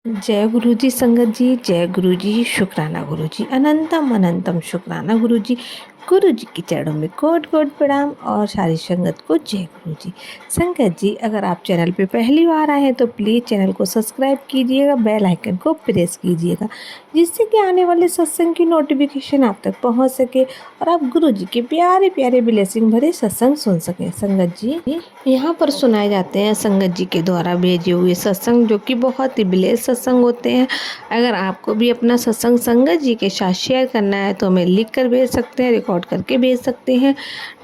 जय गुरु जी संगत जी, जय गुरु जी, शुक्राना गुरु जी, अनंतम अनंतम शुक्राना गुरु जी के चरणों में कोट कोट प्रणाम और सारी संगत को जय गुरु जी। संगत जी, अगर आप चैनल पे पहली बार आए हैं तो प्लीज़ चैनल को सब्सक्राइब कीजिएगा, बेल आइकन को प्रेस कीजिएगा, जिससे कि आने वाले सत्संग की नोटिफिकेशन आप तक पहुंच सके और आप गुरु जी के प्यारे प्यारे ब्लेसिंग भरे सत्संग सुन सकें। संगत जी, यहाँ पर सुनाए जाते हैं संगत जी के द्वारा भेजे हुए सत्संग, जो कि बहुत ही ब्लेस सत्संग होते हैं। अगर आपको भी अपना सत्संग संगत जी के साथ शेयर करना है तो हमें लिख कर भेज सकते हैं, रिकॉर्ड करके भेज सकते हैं।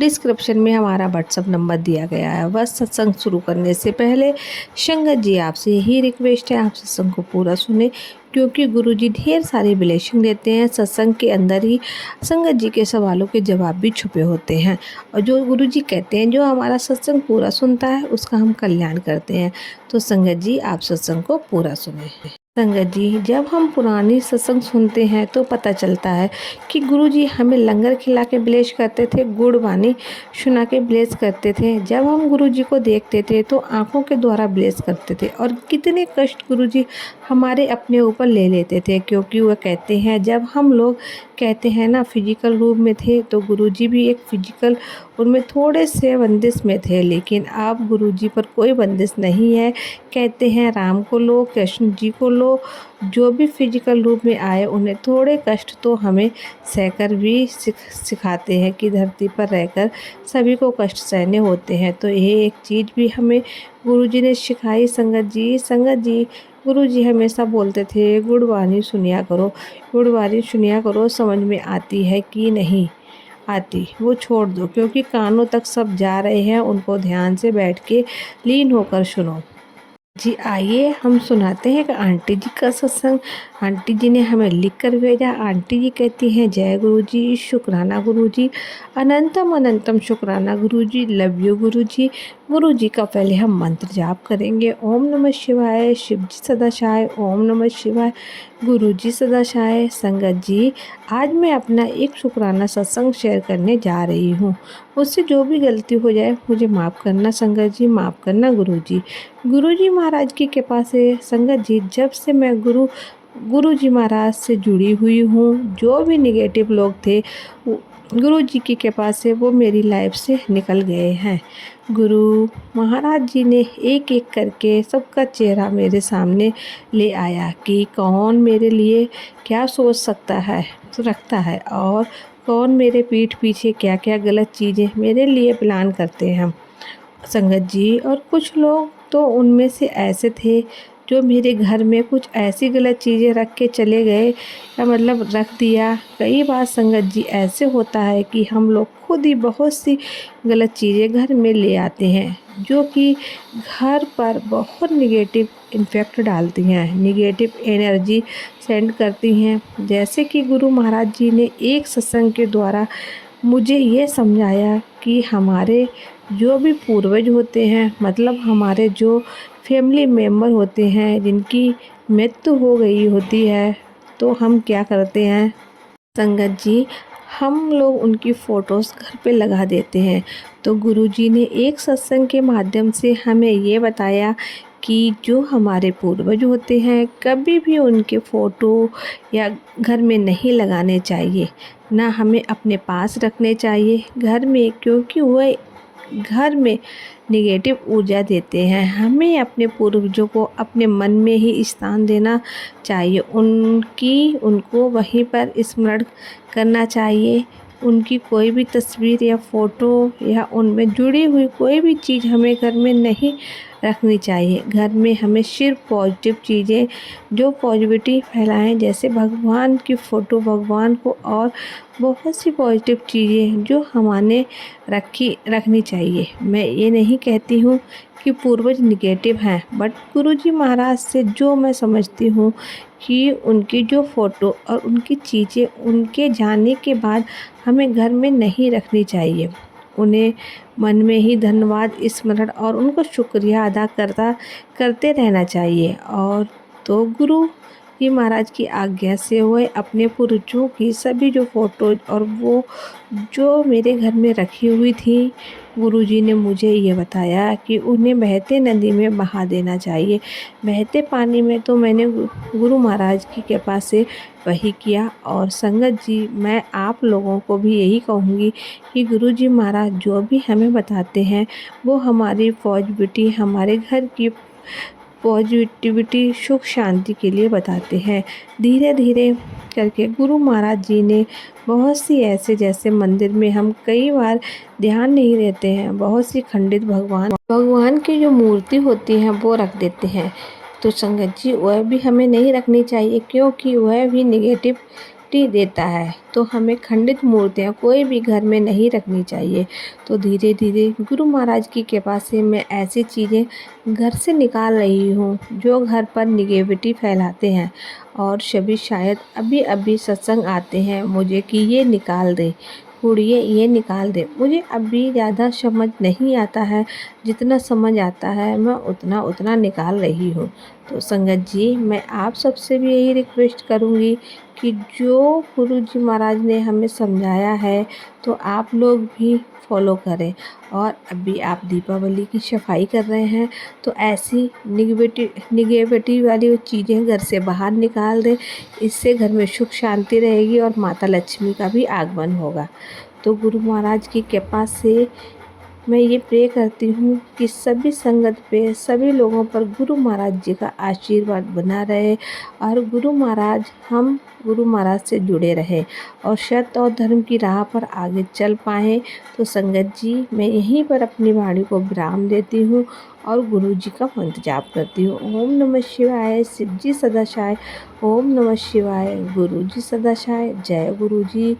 डिस्क्रिप्शन में हमारा व्हाट्सअप नंबर दिया गया है। बस सत्संग शुरू करने से पहले संगत जी आपसे यही रिक्वेस्ट है, आप सत्संग को पूरा सुने, क्योंकि गुरु जी ढेर सारी ब्लेसिंग देते हैं। सत्संग के अंदर ही संगत जी के सवालों के जवाब भी छुपे होते हैं, और जो गुरु जी कहते हैं जो हमारा सत्संग पूरा सुनता है उसका हम कल्याण करते हैं। तो संगत जी, आप सत्संग को पूरा सुने। संगत जी, जब हम पुरानी सत्संग सुनते हैं तो पता चलता है कि गुरु जी हमें लंगर खिला के ब्लेस करते थे, गुड़ वाणी सुना के ब्लेस करते थे। जब हम गुरु जी को देखते थे तो आंखों के द्वारा ब्लेस करते थे, और कितने कष्ट गुरु जी हमारे अपने ऊपर ले लेते थे, क्योंकि वह कहते हैं जब हम लोग कहते हैं ना फिजिकल रूप में थे तो गुरुजी भी एक फिजिकल उनमें थोड़े से बंदिश में थे, लेकिन अब गुरुजी पर कोई बंदिश नहीं है। कहते हैं राम को लो, कृष्ण जी को लो, जो भी फिजिकल रूप में आए उन्हें थोड़े कष्ट तो हमें सहकर भी सिखाते हैं कि धरती पर रहकर सभी को कष्ट सहने होते हैं। तो ये एक चीज़ भी हमें गुरुजी ने सिखाई। संगत जी, संगत जी, गुरु जी हमेशा बोलते थे गुड़वाणी सुनिया करो, गुड़वाणी सुनिया करो, समझ में आती है कि नहीं आती वो छोड़ दो, क्योंकि कानों तक सब जा रहे हैं, उनको ध्यान से बैठ के लीन होकर सुनो। जी आइए हम सुनाते हैं कि आंटी जी का सत्संग। आंटी जी ने हमें लिख कर भेजा। आंटी जी कहती हैं जय गुरु जी, शुक्राना गुरु जी, अनंतम अनंतम शुक्राना गुरु जी, लव यू गुरु जी। गुरु जी का पहले हम मंत्र जाप करेंगे, ओम नमः शिवाय, शिव जी सदा सहाय, ओम नमः शिवाय, गुरु जी सदा सहाय। संगत जी, आज मैं अपना एक शुक्राना सत्संग शेयर करने जा रही हूँ। मुझसे जो भी गलती हो जाए मुझे माफ़ करना संगत जी, माफ़ करना गुरु जी। गुरु जी महाराज की कृपा से संगत जी, जब से मैं गुरु जी महाराज से जुड़ी हुई हूँ, जो भी निगेटिव लोग थे गुरु जी की कृपा से वो मेरी लाइफ से निकल गए हैं। गुरु महाराज जी ने एक एक करके सबका चेहरा मेरे सामने ले आया कि कौन मेरे लिए क्या सोच सकता है रखता है, और कौन मेरे पीठ पीछे क्या क्या गलत चीज़ें मेरे लिए प्लान करते हैं संगत जी। और कुछ लोग तो उनमें से ऐसे थे जो मेरे घर में कुछ ऐसी गलत चीज़ें रख के चले गए, या मतलब रख दिया। कई बार संगत जी ऐसे होता है कि हम लोग खुद ही बहुत सी गलत चीज़ें घर में ले आते हैं, जो कि घर पर बहुत निगेटिव इम्पैक्ट डालती हैं, निगेटिव एनर्जी सेंड करती हैं। जैसे कि गुरु महाराज जी ने एक सत्संग के द्वारा मुझे ये समझाया कि हमारे जो भी पूर्वज होते हैं, मतलब हमारे जो फैमिली मेम्बर होते हैं जिनकी मृत्यु हो गई होती है, तो हम क्या करते हैं संगत जी, हम लोग उनकी फ़ोटोज़ घर पे लगा देते हैं। तो गुरुजी ने एक सत्संग के माध्यम से हमें ये बताया कि जो हमारे पूर्वज होते हैं कभी भी उनके फ़ोटो या घर में नहीं लगाने चाहिए, ना हमें अपने पास रखने चाहिए घर में, क्योंकि वह घर में निगेटिव ऊर्जा देते हैं। हमें अपने पूर्वजों को अपने मन में ही स्थान देना चाहिए, उनको वहीं पर स्मरण करना चाहिए। उनकी कोई भी तस्वीर या फ़ोटो या उनमें जुड़ी हुई कोई भी चीज़ हमें घर में नहीं रखनी चाहिए। घर में हमें सिर्फ पॉजिटिव चीज़ें जो पॉजिटिविटी फैलाएं, जैसे भगवान की फ़ोटो, भगवान को, और बहुत सी पॉजिटिव चीज़ें जो हमारे रखनी चाहिए। मैं ये नहीं कहती हूँ कि पूर्वज निगेटिव हैं, बट गुरुजी महाराज से जो मैं समझती हूँ कि उनकी जो फ़ोटो और उनकी चीज़ें उनके जाने के बाद हमें घर में नहीं रखनी चाहिए। उन्हें मन में ही धन्यवाद स्मरण और उनको शुक्रिया अदा करते रहना चाहिए। और तो गुरु कि महाराज की आज्ञा से वह अपने पूर्वजों की सभी जो फ़ोटोज़ और वो जो मेरे घर में रखी हुई थी, गुरुजी ने मुझे ये बताया कि उन्हें बहते नदी में बहा देना चाहिए। बहते पानी में तो मैंने गुरु महाराज की कृपा से वही किया। और संगत जी, मैं आप लोगों को भी यही कहूँगी कि गुरुजी महाराज जो भी हमें बताते हैं वो हमारी पॉजिटिविटी, हमारे घर की पॉजिटिविटी, सुख शांति के लिए बताते हैं। धीरे धीरे करके गुरु महाराज जी ने बहुत सी ऐसे, जैसे मंदिर में हम कई बार ध्यान नहीं देते हैं, बहुत सी खंडित भगवान की जो मूर्ति होती हैं वो रख देते हैं। तो संगत जी, वह भी हमें नहीं रखनी चाहिए, क्योंकि वह भी निगेटिविटी देता है। तो हमें खंडित मूर्तियाँ कोई भी घर में नहीं रखनी चाहिए। तो धीरे धीरे गुरु महाराज की कृपा से मैं ऐसी चीज़ें घर से निकाल रही हूँ जो घर पर निगेटिविटी फैलाते हैं। और सभी शायद अभी अभी सत्संग आते हैं मुझे कि ये निकाल दे कुड़िए, ये निकाल दे। मुझे अभी ज़्यादा समझ नहीं आता है, जितना समझ आता है मैं उतना निकाल रही हूँ। तो संगत जी, मैं आप सबसे भी यही रिक्वेस्ट करूँगी कि जो गुरु जी महाराज ने हमें समझाया है तो आप लोग भी फॉलो करें। और अभी आप दीपावली की सफाई कर रहे हैं तो ऐसी निगेटिविटी वाली चीज़ें घर से बाहर निकाल दें। इससे घर में सुख शांति रहेगी और माता लक्ष्मी का भी आगमन होगा। तो गुरु महाराज की कृपा से मैं ये प्रे करती हूँ कि सभी संगत पे, सभी लोगों पर गुरु महाराज जी का आशीर्वाद बना रहे और हम गुरु महाराज से जुड़े रहे और सत्य और धर्म की राह पर आगे चल पाएँ। तो संगत जी, मैं यहीं पर अपनी वाणी को विराम देती हूँ और गुरु जी का मंत्र जाप करती हूँ। ओम नमः शिवाय, शिव जी सदाशाय। ओम नमः शिवाय, गुरु जी सदाशाय। जय गुरु जी,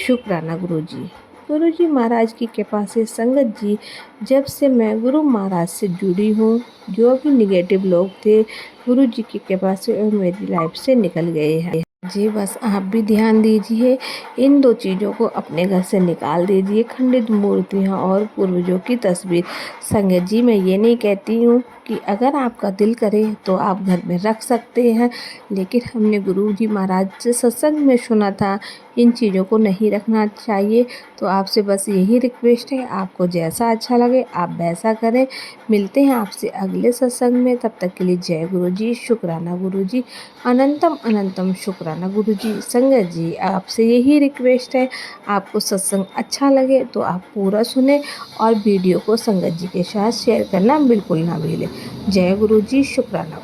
शुक्राना गुरु जी। गुरु जी महाराज की कृपा से संगत जी, जब से मैं गुरु महाराज से जुड़ी हूँ, जो भी निगेटिव लोग थे गुरु जी की कृपा से और मेरी लाइफ से निकल गए हैं। जी बस आप भी ध्यान दीजिए, इन दो चीज़ों को अपने घर से निकाल दीजिए, खंडित मूर्तियाँ और पूर्वजों की तस्वीर। संगत जी, मैं ये नहीं कहती हूँ कि अगर आपका दिल करे तो आप घर में रख सकते हैं, लेकिन हमने गुरु जी महाराज से सत्संग में सुना था इन चीज़ों को नहीं रखना चाहिए। तो आपसे बस यही रिक्वेस्ट है, आपको जैसा अच्छा लगे आप वैसा करें। मिलते हैं आपसे अगले सत्संग में, तब तक के लिए जय गुरु जी, शुक्राना गुरु जी, अनंतम अनंतम शुक्राना गुरु जी। संगत जी, आपसे यही रिक्वेस्ट है, आपको सत्संग अच्छा लगे तो आप पूरा सुने और वीडियो को संगत जी के साथ शेयर करना बिल्कुल ना भूलें। जय गुरु जी, शुक्राना।